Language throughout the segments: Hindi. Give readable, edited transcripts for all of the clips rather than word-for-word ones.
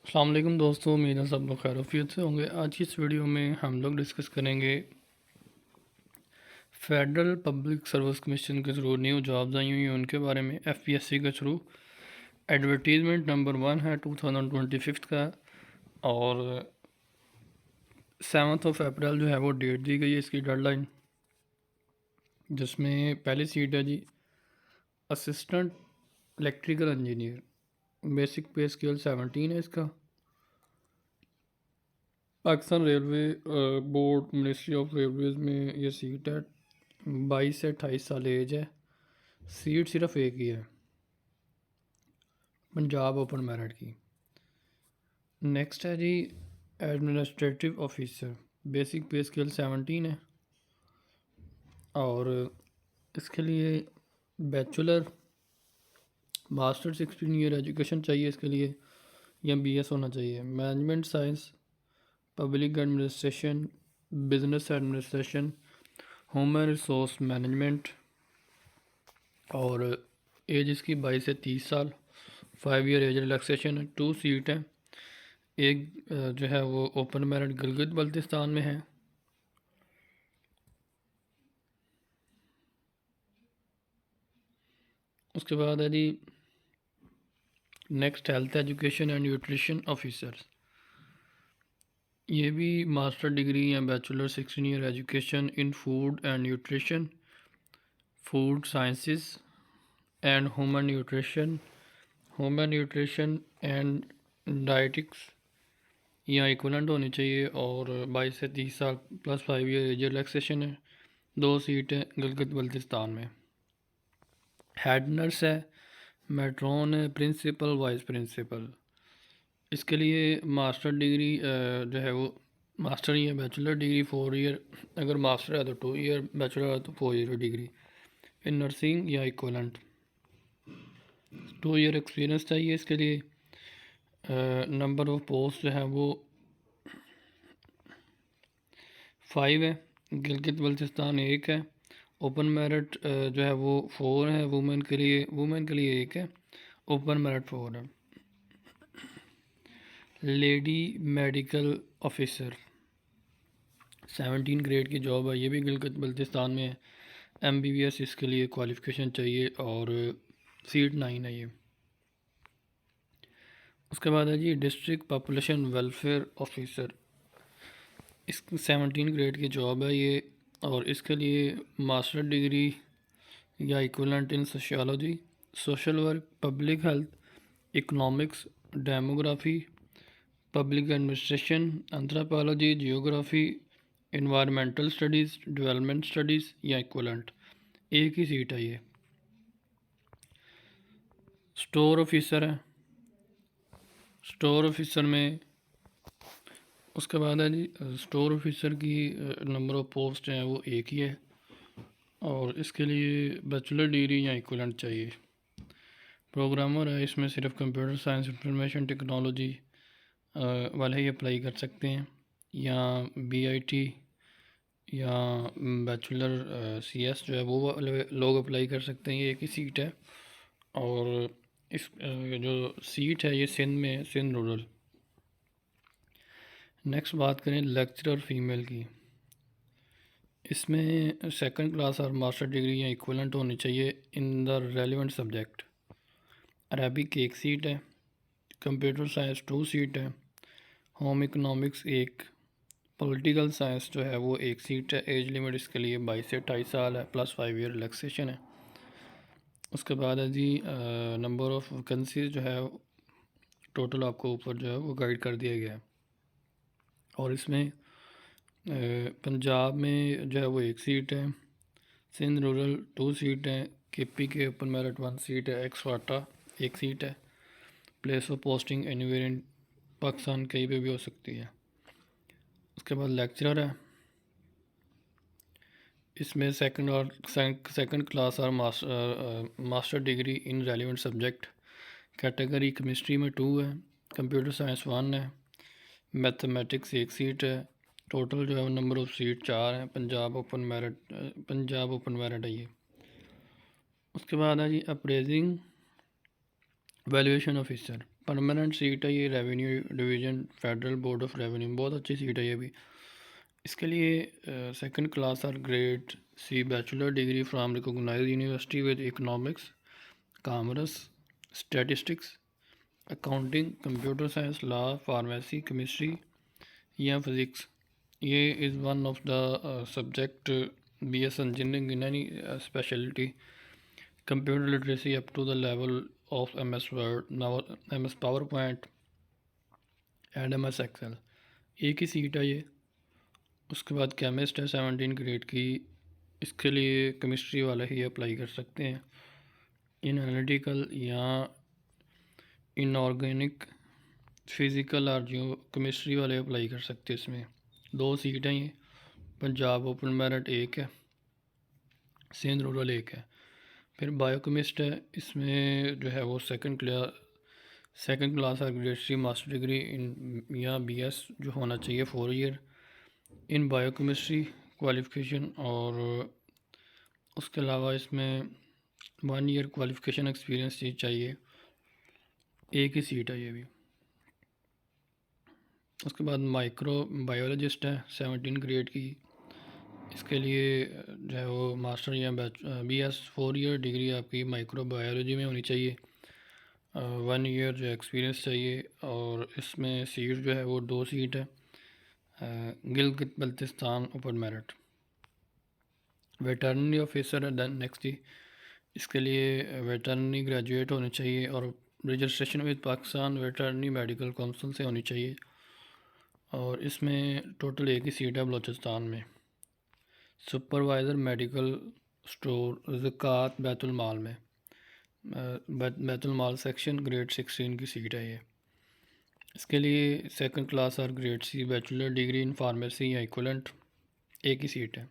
अस्सलाम वालेकुम दोस्तों, उम्मीद है सब लोग खैरियत से होंगे। आज की इस वीडियो में हम लोग डिस्कस करेंगे फेडरल पब्लिक सर्विस कमीशन के थ्रू न्यू जॉब्स आई हुई हैं उनके बारे में। एफपीएससी के थ्रू एडवर्टीज़मेंट नंबर 1 है 2025 का, और 7 अप्रैल जो है वो डेट दी गई है इसकी डेडलाइन, जिसमें पहली सीट है जी assistant electrical engineer. Basic pay scale 17 है इसका। Pakistan railway board ministry of railways में ये सीट है। 22 से 28 साल एज है। सीट सिर्फ एक ही है, पंजाब ओपन मेरिट की। नेक्स्ट है जी administrative officer. Basic pay scale 17 है, और इसके लिए बैचलर मास्टर 16 ईयर एजुकेशन चाहिए इसके लिए, या बीएस होना चाहिए। Management science, public administration, business administration, human resource management, और एज इसकी 22 से 30 साल। 5 ईयर एज रिलैक्सेशन है। 2 सीट है। एक जो है वो ओपन मेरिट गिलगित बल्तिस्तान में है। उसके बाद है जी next health education and nutrition officer. ये भी मास्टर डिग्री या bachelor 16 year education in food and nutrition, food sciences and human nutrition and dietetics या इक्वलेंट होनी चाहिए, और 22 से 30 साल प्लस 5 ईयर एज रिलैक्सेशन है। 2 सीटें गिलगित बल्तिस्तान में। हेड नर्स है, मेट्रोन है, प्रिंसिपल वाइस प्रिंसिपल। इसके लिए मास्टर डिग्री जो है वो मास्टर या बैचलर डिग्री 4 ईयर, अगर मास्टर है तो 2 ईयर, बैचलर है तो 4 ईयर डिग्री इन नर्सिंग या इक्वलेंट। 2 ईयर एक्सपीरियंस चाहिए इसके लिए। नंबर ऑफ पोस्ट जो है वो 5 है। गिलगित बल्तिस्तान 1 है। ओपन मेरिट जो है वो 4 है। वुमेन के लिए 1 है। ओपन मेरिट 4 है। लेडी मेडिकल ऑफिसर 17 ग्रेड की जॉब है, ये भी गिलगित बल्तिस्तान में है। एमबीबीएस इसके लिए क्वालिफ़िकेशन चाहिए, और सीट 9 है ये। उसके बाद है जी डिस्ट्रिक्ट पॉपुलेशन वेलफेयर ऑफिसर। इस 17 ग्रेड की जॉब है ये, और इसके लिए मास्टर डिग्री या इक्विवेलेंट इन sociology, social work, public health, economics, demography, public administration, anthropology, geography, environmental studies, development studies या इक्विवेलेंट। एक ही सीट है ये। स्टोर ऑफिसर है। स्टोर ऑफिसर में उसके बाद है जी स्टोर ऑफिसर की नंबर ऑफ़ पोस्ट हैं वो एक ही है, और इसके लिए बैचलर डिग्री या इक्विवेलेंट चाहिए। प्रोग्रामर है, इसमें सिर्फ कंप्यूटर साइंस इंफॉर्मेशन टेक्नोलॉजी वाले ही अप्लाई कर सकते हैं, या बीआईटी या बैचलर सीएस जो है वो वाले लोग अप्लाई कर सकते हैं। ये एक ही सीट है, और इस जो सीट है ये सिंध में है, सिंध रूरल। नेक्स्ट बात करें लेक्चरर फीमेल की। इसमें सेकंड क्लास और मास्टर डिग्री या इक्विवेलेंट होनी चाहिए in the relevant subject. Arabic 1 seat है। कंप्यूटर साइंस 2 सीट है। Home economics 1। पॉलिटिकल साइंस जो है वो 1 सीट है। एज लिमिट इसके लिए 22 से 28 साल है, प्लस 5 ईयर रिलैक्सेशन है। उसके बाद है जी नंबर ऑफ़ वैकेंसीज जो है टोटल आपको ऊपर जो है वो गाइड कर दिया गया है, और इसमें पंजाब में जो है वो 1 सीट है। सिंध रूरल 2 सीट हैं। केपी के ओपन मेरिट 1 सीट है। एक्सवाटा 1 सीट है। Place of posting anywhere in Pakistan कहीं पे भी हो सकती है। उसके बाद लेक्चरर है, इसमें सेकंड क्लास और master degree in relevant subject. Category chemistry में 2 है। कंप्यूटर साइंस 1 है। मैथमेटिक्स 1 सीट है। टोटल जो है नंबर ऑफ़ सीट 4 हैं। पंजाब ओपन मेरिट है ये। उसके बाद है जी appraising valuation officer. Permanent seat है ये, revenue division, federal board of revenue, बहुत अच्छी सीट है ये भी। इसके लिए सेकंड क्लास और grade C bachelor degree from recognised university with economics, commerce, statistics, accounting, computer science, law, pharmacy, chemistry या फिज़िक्स। ये is one of the subject BS engineering in any speciality, computer literacy up to the level of MS word, MS power point and MS Excel. एक ही सीट है ये। उसके बाद केमिस्ट है 17 ग्रेड की, इसके लिए केमिस्ट्री वाले ही अप्लाई कर सकते हैं। इन एनालिटिकल या इनऑर्गेनिक, फिज़िकल और जो केमिस्ट्री वाले अप्लाई कर सकते हैं। इसमें 2 सीट हैं ये। पंजाब ओपन मेरिट 1 है, सिंध रूरल 1 है। फिर बायोकेमिस्ट है, इसमें जो है वो सेकंड क्लास और grade C master degree in या BS जो होना चाहिए 4 ईयर इन बायोकेमिस्ट्री क्वालिफ़िकेशन, और उसके अलावा इसमें 1 ईयर क्वालिफ़िकेशन एक्सपीरियंस चाहिए। एक ही सीट है ये भी। उसके बाद माइक्रो बायोलॉजिस्ट है 17 ग्रेड की, इसके लिए जो है वो मास्टर या BS 4 ईयर डिग्री आपकी माइक्रो बायोलॉजी में होनी चाहिए। 1 ईयर जो एक्सपीरियंस चाहिए, और इसमें सीट जो है वो 2 सीट है। Gilgit Baltistan open merit. Veterinary officer है देन नेक्स्ट ही, इसके लिए वेटरनरी ग्रेजुएट होने चाहिए और registration with Pakistan veterinary medical council से होनी चाहिए। और इसमें टोटल एक ही सीट है बलूचिस्तान में। सुपरवाइज़र मेडिकल स्टोर ज़कात बैतुल माल में, बैतुल माल सेक्शन ग्रेड 16 की सीट है ये। इसके लिए सेकंड क्लास और grade C bachelor degree in pharmacy या इक्वलेंट, एक ही सीट है।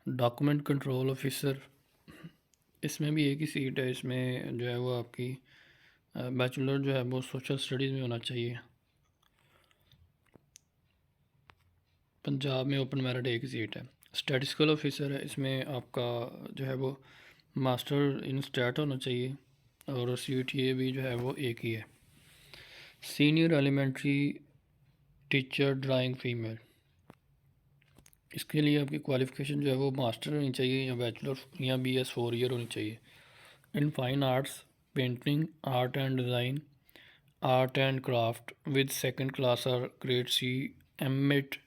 डॉक्यूमेंट कंट्रोल ऑफिसर, इसमें भी एक ही सीट है। इसमें जो है वो आपकी बैचलर जो है वो सोशल स्टडीज़ में होना चाहिए। पंजाब में ओपन मेरिट एक ही सीट है। स्टैटिस्टिकल ऑफिसर है, इसमें आपका जो है वो मास्टर इन स्टैट होना चाहिए, और CTA भी जो है वो एक ही है। Senior elementary teacher drawing female, इसके लिए आपकी क्वालिफ़िकेशन जो है वो मास्टर होनी चाहिए या बैचलर या BS 4 ईयर होनी चाहिए। In fine arts, painting, art and design, art and craft with second class और ग्रेड सी M.Ed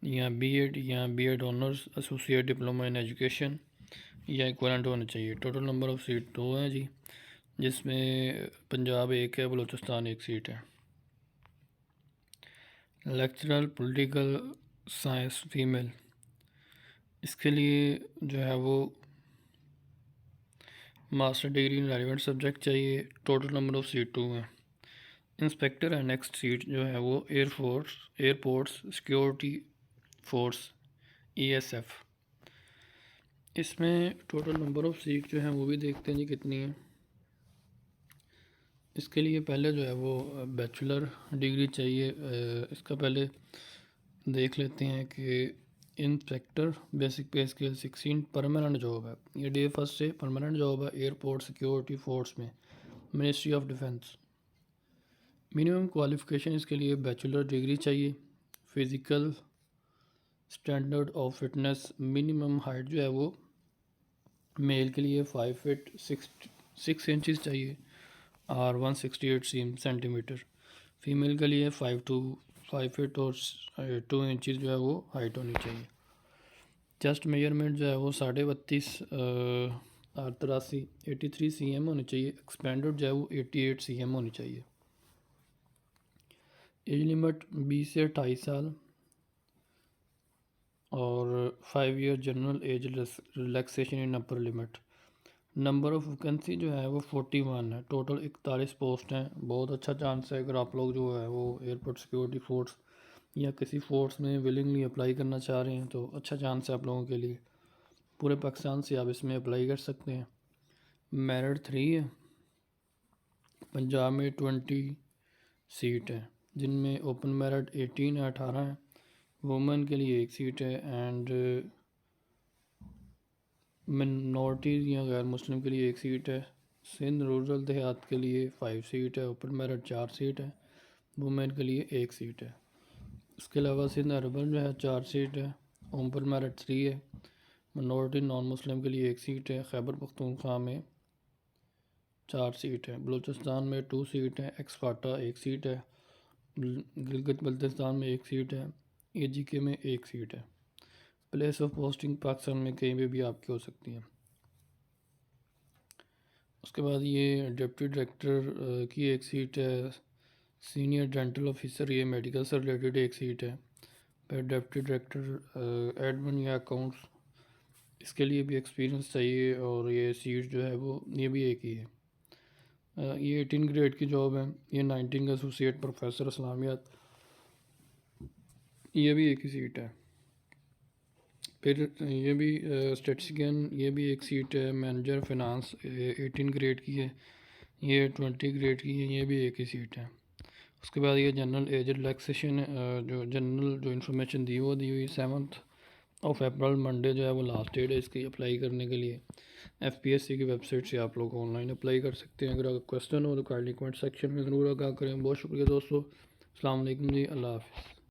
या B.Ed या B.Ed honours, associate diploma in education या इक्वलेंट होना चाहिए। टोटल नंबर ऑफ़ सीट 2 हैं जी, जिसमें पंजाब 1 है, बलूचिस्तान 1 सीट है। लेक्चरर पॉलिटिकल साइंस फीमेल, इसके लिए जो है वो master degree in relevant subject चाहिए। टोटल नंबर ऑफ़ सीट 2 हैं। इंस्पेक्टर है नेक्स्ट सीट जो है वो एयरपोर्ट्स सिक्योरिटी फोर्स ESF। इसमें टोटल नंबर ऑफ़ सीट जो है वो भी देखते हैं जी कितनी है। इसके लिए पहले जो है वो बैचलर डिग्री चाहिए। इसका पहले देख लेते हैं कि inspector basic pay scale 16 permanent job है, ये डे फर्स्ट से परमानेंट जॉब है एयरपोर्ट सिक्योरिटी फोर्स में, ministry of defence. Minimum qualification इसके लिए बैचलर डिग्री चाहिए। Physical standard of fitness, minimum height जो है वो मेल के लिए 5 फीट 6 इंचज़ चाहिए और 168 सेंटीमीटर। फीमेल के लिए 5 फीट और 2 इंचज़ जो है वो हाइट होनी चाहिए। चेस्ट मेजरमेंट जो है वो 32.5 और 83 cm होनी चाहिए। एक्सपेंडेड जो है वो 88 cm होनी चाहिए। एज लिमिट 20 से 28 साल और 5 year general age relaxation in upper limit. Number of vacancy जो है वो 41 है। टोटल 41 पोस्ट हैं। बहुत अच्छा चांस है अगर आप लोग जो है वो एयरपोर्ट सिक्योरिटी फोर्स या किसी फोर्स में विलिंगली अप्लाई करना चाह रहे हैं तो अच्छा चांस है आप लोगों के लिए। पूरे पाकिस्तान से आप इसमें अप्लाई कर सकते हैं। मेरिट 3 है। पंजाब में 20 सीट है, जिनमें ओपन मेरिट 18 है, 18 है। वुमेन के लिए 1 सीट है एंड मिनॉरिटीज़ या गैर मुस्लिम के लिए 1 सीट है। सिंध रूरल देहात के लिए 5 सीट है, ओपन मेरिट 4 सीट है, वुमेन के लिए 1 सीट है। इसके अलावा सिंध अर्बन जो है 4 सीट है, ओपन मेरिट 3 है, मिनॉरिटी नॉन मुस्लिम के लिए 1 सीट है, खैबर पख्तूनख्वा में 4 सीट है, बलूचिस्तान में 2 सीट है, एक्सफाटा 1 सीट है, गिलगित बल्तिस्तान में 1 सीट है, AGK में 1 सीट है। प्लेस ऑफ पोस्टिंग पाकिस्तान में कहीं पे भी आपकी हो सकती है। उसके बाद ये डिप्टी डायरेक्टर की 1 सीट है, सीनियर डेंटल ऑफिसर ये मेडिकल से रिलेटेड 1 सीट है, फिर डिप्टी डायरेक्टर एडमिन या अकाउंट्स इसके लिए भी एक्सपीरियंस चाहिए और ये सीट जो है वो ये भी एक ही है। ये 18 ग्रेड की जॉब है, ये 19 का एसोसिएट प्रोफेसर इस्लामियात ये भी एक ही सीट है। फिर ये भी स्टेटिस्टिशियन ये भी 1 सीट है, मैनेजर फिनांस 18 ग्रेड की है, ये 20 ग्रेड की है, ये भी एक ही सीट है। उसके बाद ये जनरल एज रिलैक्सेशन जो जनरल जो इन्फॉर्मेशन दी वो दी हुई 7 अप्रैल मंडे जो है वो लास्ट डेट है इसकी अप्लाई करने के लिए। FPSC की वेबसाइट से आप लोग ऑनलाइन अप्लाई कर सकते हैं। अगर आपका क्वेश्चन हो तो काइंडली कमेंट सेक्शन में ज़रूर आगाह करें। बहुत शुक्रिया दोस्तों। अस्सलाम वालेकुम जी, अल्लाह हाफ़िज़।